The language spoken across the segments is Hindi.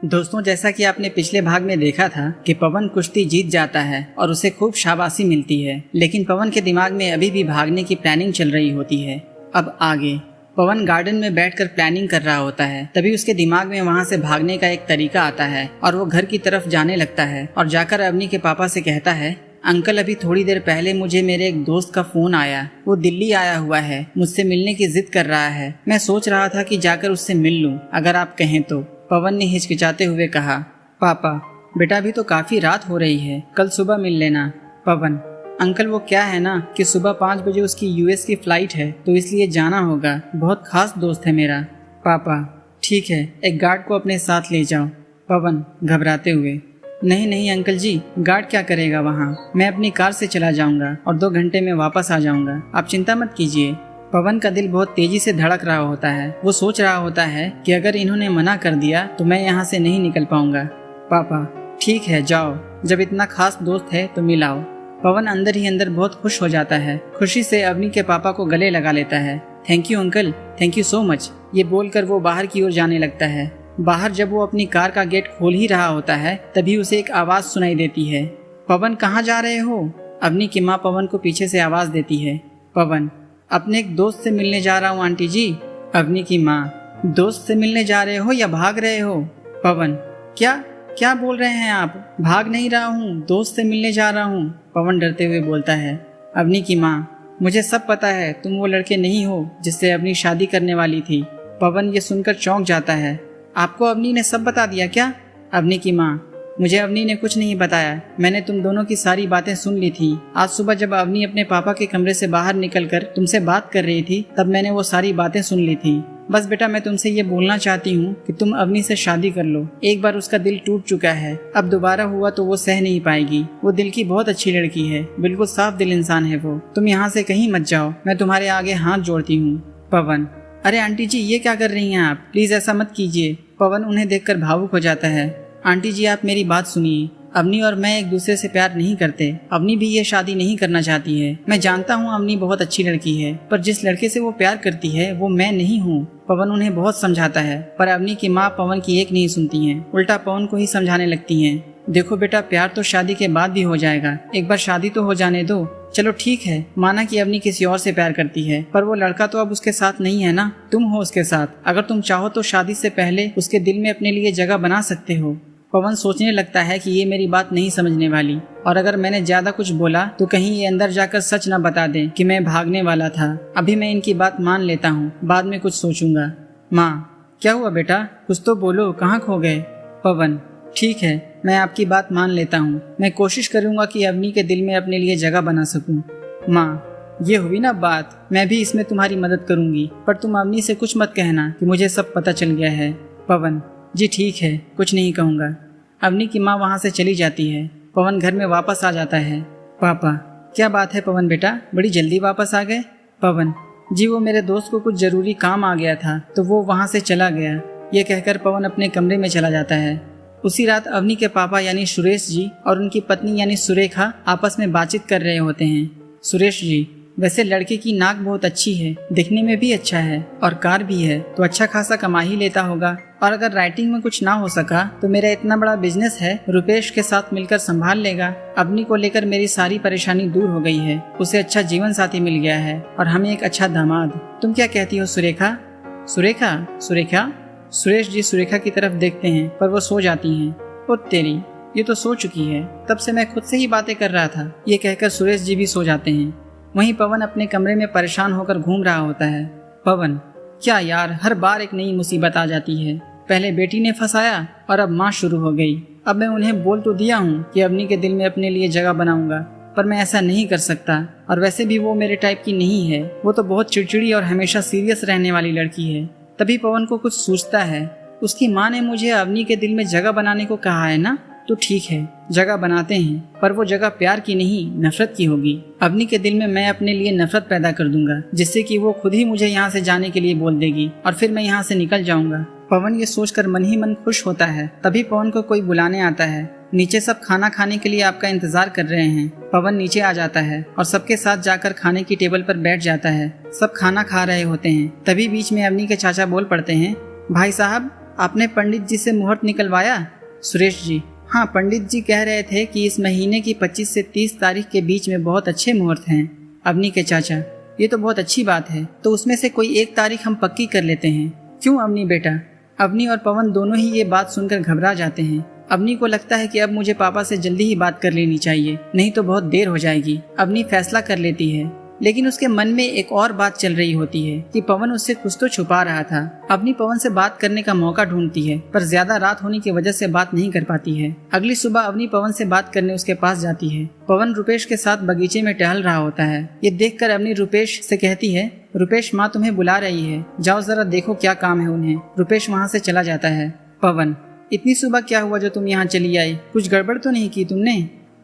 दोस्तों, जैसा कि आपने पिछले भाग में देखा था कि पवन कुश्ती जीत जाता है और उसे खूब शाबाशी मिलती है, लेकिन पवन के दिमाग में अभी भी भागने की प्लानिंग चल रही होती है। अब आगे पवन गार्डन में बैठकर प्लानिंग कर रहा होता है। तभी उसके दिमाग में वहां से भागने का एक तरीका आता है और वो घर की तरफ जाने लगता है और जाकर अवनी के पापा से कहता है, अंकल, अभी थोड़ी देर पहले मुझे मेरे एक दोस्त का फोन आया। वो दिल्ली आया हुआ है, मुझसे मिलने की जिद कर रहा है। मैं सोच रहा था कि जाकर उससे मिल लूं, अगर आप कहें तो। पवन ने हिचकिचाते हुए कहा, पापा बेटा, अभी तो काफी रात हो रही है, कल सुबह मिल लेना। पवन, अंकल, वो क्या है ना कि सुबह 5 बजे उसकी यूएस की फ्लाइट है, तो इसलिए जाना होगा। बहुत खास दोस्त है मेरा। पापा, ठीक है, एक गार्ड को अपने साथ ले जाओ। पवन घबराते हुए, नहीं नहीं अंकल जी, गार्ड क्या करेगा वहाँ? मैं अपनी कार से चला जाऊंगा और 2 घंटे में वापस आ जाऊंगा, आप चिंता मत कीजिए। पवन का दिल बहुत तेजी से धड़क रहा होता है। वो सोच रहा होता है कि अगर इन्होंने मना कर दिया तो मैं यहाँ से नहीं निकल पाऊंगा। पापा, ठीक है, जाओ, जब इतना खास दोस्त है तो मिलाओ। पवन अंदर ही अंदर बहुत खुश हो जाता है। खुशी से अवनी के पापा को गले लगा लेता है। Thank you uncle, thank you so much. ये बोलकर वो बाहर की ओर जाने लगता है। बाहर जब वो अपनी कार का गेट खोल ही रहा होता है, तभी उसे एक आवाज सुनाई देती है। पवन, कहाँ जा रहे हो? अवनी की माँ पवन को पीछे से आवाज देती है। पवन, अपने एक दोस्त से मिलने जा रहा हूँ आंटी जी। अवनी की माँ, दोस्त से मिलने जा रहे हो या भाग रहे हो? पवन, क्या क्या बोल रहे हैं आप? भाग नहीं रहा हूँ, दोस्त से मिलने जा रहा हूँ। पवन डरते हुए बोलता है। अवनी की माँ, मुझे सब पता है, तुम वो लड़के नहीं हो जिससे अवनी शादी करने वाली थी। पवन ये सुनकर चौंक जाता है। आपको अवनी ने सब बता दिया क्या? अवनी की माँ, मुझे अवनी ने कुछ नहीं बताया, मैंने तुम दोनों की सारी बातें सुन ली थी। आज सुबह जब अवनी अपने पापा के कमरे से बाहर निकलकर तुमसे बात कर रही थी, तब मैंने वो सारी बातें सुन ली थी। बस बेटा, मैं तुमसे ये बोलना चाहती हूँ कि तुम अवनी से शादी कर लो। एक बार उसका दिल टूट चुका है, अब दोबारा हुआ तो वो सह नहीं पाएगी। वो दिल की बहुत अच्छी लड़की है, बिल्कुल साफ दिल इंसान है वो। तुम यहाँ से कहीं मत जाओ, मैं तुम्हारे आगे हाथ जोड़ती हूँ। पवन, अरे आंटी जी, ये क्या कर रही हैं आप? प्लीज ऐसा मत कीजिए। पवन उन्हें देखकर भावुक हो जाता है। आंटी जी, आप मेरी बात सुनिए। अवनी और मैं एक दूसरे से प्यार नहीं करते। अवनी भी ये शादी नहीं करना चाहती है। मैं जानता हूँ अवनी बहुत अच्छी लड़की है, पर जिस लड़के से वो प्यार करती है वो मैं नहीं हूँ। पवन उन्हें बहुत समझाता है, पर अवनी की माँ पवन की एक नहीं सुनती है, उल्टा पवन को ही समझाने लगती है। देखो बेटा, प्यार तो शादी के बाद भी हो जाएगा, एक बार शादी तो हो जाने दो। चलो ठीक है, माना कि अवनी किसी और से प्यार करती है, पर वो लड़का तो अब उसके साथ नहीं है ना, तुम हो उसके साथ। अगर तुम चाहो तो शादी से पहले उसके दिल में अपने लिए जगह बना सकते हो। पवन सोचने लगता है कि ये मेरी बात नहीं समझने वाली, और अगर मैंने ज्यादा कुछ बोला तो कहीं ये अंदर जाकर सच न बता दें कि मैं भागने वाला था। अभी मैं इनकी बात मान लेता हूँ, बाद में कुछ सोचूंगा। माँ, क्या हुआ बेटा? कुछ तो बोलो, कहाँ खो गए? पवन, ठीक है, मैं आपकी बात मान लेता हूँ। मैं कोशिश करूंगा कि अवनी के दिल में अपने लिए जगह बना सकूं। माँ, ये हुई ना बात, मैं भी इसमें तुम्हारी मदद करूंगी, पर तुम अवनी से कुछ मत कहना कि मुझे सब पता चल गया है। पवन, जी ठीक है, कुछ नहीं कहूँगा। अवनी की माँ वहाँ से चली जाती है। पवन घर में वापस आ जाता है। पापा, क्या बात है पवन बेटा, बड़ी जल्दी वापस आ गए? पवन, जी वो मेरे दोस्त को कुछ जरूरी काम आ गया था तो वो वहाँ से चला गया। ये कहकर पवन अपने कमरे में चला जाता है। उसी रात अवनी के पापा यानी सुरेश जी और उनकी पत्नी यानी सुरेखा आपस में बातचीत कर रहे होते हैं। सुरेश जी, वैसे लड़के की नाक बहुत अच्छी है, दिखने में भी अच्छा है, और कार भी है, तो अच्छा खासा कमा ही लेता होगा। और अगर राइटिंग में कुछ ना हो सका तो मेरा इतना बड़ा बिजनेस है, रुपेश के साथ मिलकर संभाल लेगा। अवनी को लेकर मेरी सारी परेशानी दूर हो गई है, उसे अच्छा जीवन साथी मिल गया है और हमें एक अच्छा दामाद। तुम क्या कहती हो सुरेखा? सुरेखा? सुरेखा? सुरेश जी सुरेखा की तरफ देखते हैं, पर वो सो जाती हैं। ओ तेरी, ये तो सो चुकी है, तब से मैं खुद से ही बातें कर रहा था। ये कहकर सुरेश जी भी सो जाते हैं। वहीं पवन अपने कमरे में परेशान होकर घूम रहा होता है। पवन, क्या यार, हर बार एक नई मुसीबत आ जाती है। पहले बेटी ने फंसाया और अब माँ शुरू हो गई। अब मैं उन्हें बोल तो दिया हूँ कि अवनी के दिल में अपने लिए जगह बनाऊंगा, पर मैं ऐसा नहीं कर सकता, और वैसे भी वो मेरे टाइप की नहीं है। वो तो बहुत चिड़चिड़ी और हमेशा सीरियस रहने वाली लड़की है। तभी पवन को कुछ सूझता है। उसकी माँ ने मुझे अवनी के दिल में जगह बनाने को कहा है ना, तो ठीक है, जगह बनाते हैं, पर वो जगह प्यार की नहीं, नफरत की होगी। अवनी के दिल में मैं अपने लिए नफरत पैदा कर दूंगा, जिससे कि वो खुद ही मुझे यहाँ से जाने के लिए बोल देगी और फिर मैं यहाँ से निकल जाऊंगा। पवन ये सोचकर मन ही मन खुश होता है। तभी पवन को कोई बुलाने आता है। नीचे सब खाना खाने के लिए आपका इंतजार कर रहे हैं। पवन नीचे आ जाता है और सबके साथ जाकर खाने की टेबल पर बैठ जाता है। सब खाना खा रहे होते हैं। तभी बीच में अवनी के चाचा बोल पड़ते हैं, भाई साहब, आपने पंडित जी से मुहूर्त निकलवाया? सुरेश जी, हाँ, पंडित जी कह रहे थे कि इस महीने की 25 से 30 तारीख के बीच में बहुत अच्छे मुहूर्त हैं। अवनी के चाचा, ये तो बहुत अच्छी बात है, तो उसमें से कोई एक तारीख हम पक्की कर लेते हैं। क्यों अवनी बेटा? अवनी और पवन दोनों ही ये बात सुनकर घबरा जाते हैं। अवनी को लगता है कि अब मुझे पापा से जल्दी ही बात कर लेनी चाहिए, नहीं तो बहुत देर हो जाएगी। अवनी फैसला कर लेती है, लेकिन उसके मन में एक और बात चल रही होती है कि पवन उससे कुछ तो छुपा रहा था। अवनी पवन से बात करने का मौका ढूंढती है, पर ज्यादा रात होने की वजह से बात नहीं कर पाती है। अगली सुबह अवनी पवन से बात करने उसके पास जाती है। पवन रुपेश के साथ बगीचे में टहल रहा होता है। ये देखकर अवनी रुपेश से कहती है, रुपेश, माँ तुम्हें बुला रही है, जाओ जरा देखो क्या काम है उन्हें। रुपेश वहाँ से चला जाता है। पवन, इतनी सुबह क्या हुआ जो तुम यहाँ चली आई? कुछ गड़बड़ तो नहीं की तुमने?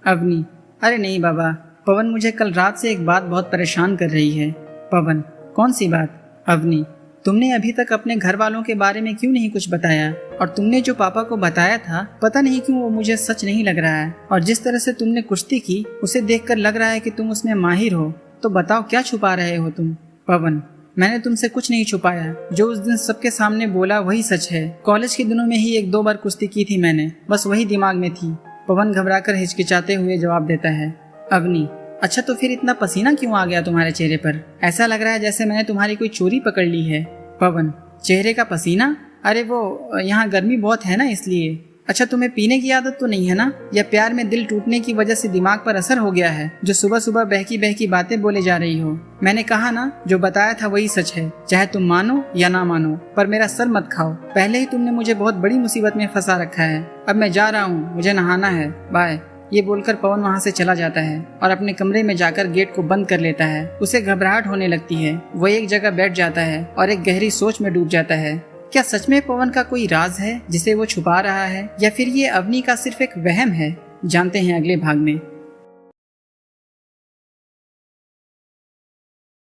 अवनी, अरे नहीं बाबा, पवन, मुझे कल रात से एक बात बहुत परेशान कर रही है। पवन, कौन सी बात? अवनी, तुमने अभी तक अपने घर वालों के बारे में क्यों नहीं कुछ बताया? और तुमने जो पापा को बताया था, पता नहीं क्यों वो मुझे सच नहीं लग रहा है। और जिस तरह से तुमने कुश्ती की, उसे देखकर लग रहा है कि तुम उसमें माहिर हो। तो बताओ क्या छुपा रहे हो तुम? पवन, मैंने तुमसे कुछ नहीं छुपाया। जो उस दिन सबके सामने बोला वही सच है। कॉलेज के दिनों में ही 1-2 बार कुश्ती की थी मैंने, बस वही दिमाग में थी। पवन घबराकर हिचकिचाते हुए जवाब देता है। अवनी, अच्छा, तो फिर इतना पसीना क्यों आ गया तुम्हारे चेहरे पर? ऐसा लग रहा है जैसे मैंने तुम्हारी कोई चोरी पकड़ ली है। पवन, चेहरे का पसीना? अरे वो यहाँ गर्मी बहुत है ना, इसलिए। अच्छा, तुम्हें पीने की आदत तो नहीं है ना? या प्यार में दिल टूटने की वजह से दिमाग पर असर हो गया है, जो सुबह सुबह बहकी बहकी बातें बोले जा रही हो? मैंने कहा ना, जो बताया था वही सच है, चाहे तुम मानो या ना मानो, पर मेरा सर मत खाओ। पहले ही तुमने मुझे बहुत बड़ी मुसीबत में फंसा रखा है। अब मैं जा रहा हूँ, मुझे नहाना है, बाय। ये बोलकर पवन वहाँ से चला जाता है और अपने कमरे में जाकर गेट को बंद कर लेता है। उसे घबराहट होने लगती है। वो एक जगह बैठ जाता है और एक गहरी सोच में डूब जाता है। क्या सच में पवन का कोई राज है जिसे वो छुपा रहा है, या फिर ये अवनी का सिर्फ एक वहम है? जानते हैं अगले भाग में।